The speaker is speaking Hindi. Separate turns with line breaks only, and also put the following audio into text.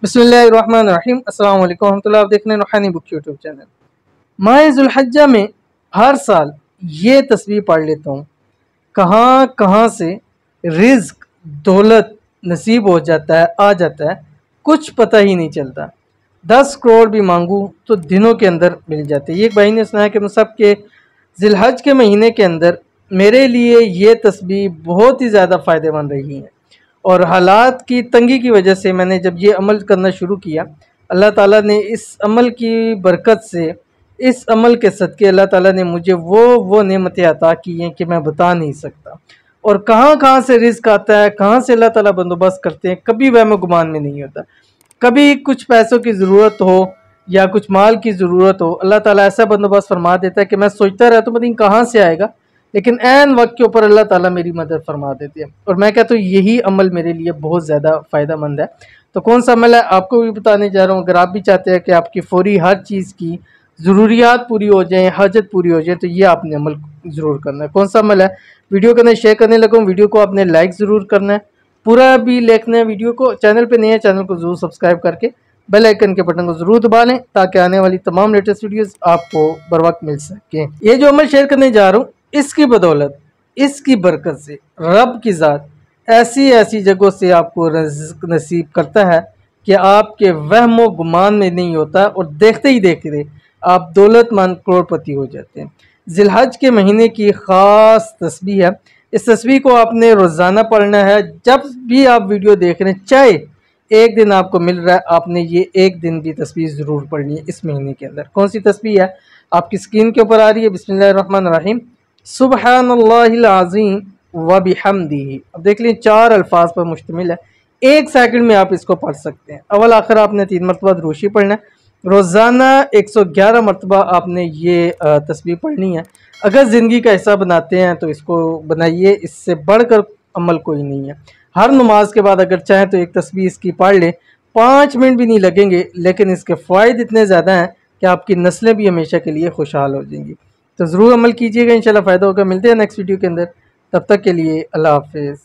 बिस्मिल्लाहिर्रहमानिर्रहीम अस्सलाम वालेकुम रहमतुल्लाह। आप देख रहे हैं रूहानी बुक यूट्यूब चैनल। माह ज़ुल्हज्जा में हर साल ये तस्बीह पढ़ लेता हूँ। कहाँ कहाँ से रिज़्क दौलत नसीब हो जाता है, आ जाता है, कुछ पता ही नहीं चलता। 10 करोड़ भी मांगूँ तो दिनों के अंदर मिल जाते। ये एक भाई ने सुनाया कि मुसब के ज़िलहज के महीने के अंदर मेरे लिए ये तस्बीह बहुत ही ज़्यादा फ़ायदेमंद रही है और हालात की तंगी की वजह से मैंने जब ये अमल करना शुरू किया, अल्लाह ताला ने इस अमल की बरकत से, इस अमल के सदक़े अल्लाह ताला ने मुझे वो नेमतें अता की हैं कि मैं बता नहीं सकता। और कहाँ कहाँ से रिज़्क आता है, कहाँ से अल्लाह ताला बंदोबस्त करते हैं, कभी वहम गुमान में नहीं होता। कभी कुछ पैसों की ज़रूरत हो या कुछ माल की ज़रूरत हो, अल्लाह ताला ऐसा बंदोबस्त फरमा देता है कि मैं सोचता रहता हूँ पता नहीं कहाँ से आएगा, लेकिन ऐन वक्त के ऊपर अल्लाह ताला मेरी मदद फरमा देती है। और मैं कहता हूँ यही अमल मेरे लिए बहुत ज़्यादा फ़ायदेमंद है। तो कौन सा अमल है आपको भी बताने जा रहा हूँ। अगर आप भी चाहते हैं कि आपकी फौरी हर चीज़ की ज़रूरियात पूरी हो जाएँ, हाजत पूरी हो जाए, तो ये आपने अमल ज़रूर करना है। कौन सा अमल है वीडियो को शेयर करने लगा हूँ। वीडियो को आपने लाइक ज़रूर करना है, पूरा भी देखना है वीडियो को। चैनल पे नए हैं, चैनल को ज़रूर सब्सक्राइब करके बेल आइकन के बटन को ज़रूर दबा लें ताकि आने वाली तमाम लेटेस्ट वीडियोस आपको बर वक्त मिल सकें। ये जो अमल शेयर करने जा रहा हूँ, इसकी बदौलत, इसकी बरकत से रब की ज़ात ऐसी ऐसी जगहों से आपको रिज़्क नसीब करता है कि आपके वहम व गुमान में नहीं होता और देखते ही देखते आप दौलतमंद करोड़पति हो जाते हैं। ज़िलहज के महीने की ख़ास तस्बीह है। इस तस्बीह को आपने रोज़ाना पढ़ना है। जब भी आप वीडियो देख रहे हैं, चाहे एक दिन आपको मिल रहा है, आपने ये एक दिन की तस्बीह ज़रूर पढ़नी है इस महीने के अंदर। कौन सी तस्बीह है आपकी स्क्रीन के ऊपर आ रही है। बिस्मिल्लाहिर्रहमानिर्रहीम, सुब्हानल्लाहिल अज़ीम व बिहम्दिही। अब देख लीजिए 4 अल्फाज पर मुश्तमिल है। 1 सेकंड में आप इसको पढ़ सकते हैं। अव्वल आखिर आपने 3 मरतबा दुरूशी पढ़ना है। रोज़ाना 111 मरतबा आपने ये तस्बीह पढ़नी है। अगर ज़िंदगी का हिस्सा बनाते हैं तो इसको बनाइए, इससे बढ़कर अमल कोई नहीं है। हर नमाज के बाद अगर चाहें तो एक तस्बीह इसकी पढ़ लें, 5 मिनट भी नहीं लगेंगे, लेकिन इसके फ़ायदे इतने ज़्यादा हैं कि आपकी नस्लें भी हमेशा के लिए खुशहाल हो जाएंगी। तो ज़रूर अमल कीजिएगा, इंशाल्लाह फ़ायदा होगा। मिलते हैं नेक्स्ट वीडियो के अंदर, तब तक के लिए अल्लाह हाफ़िज़।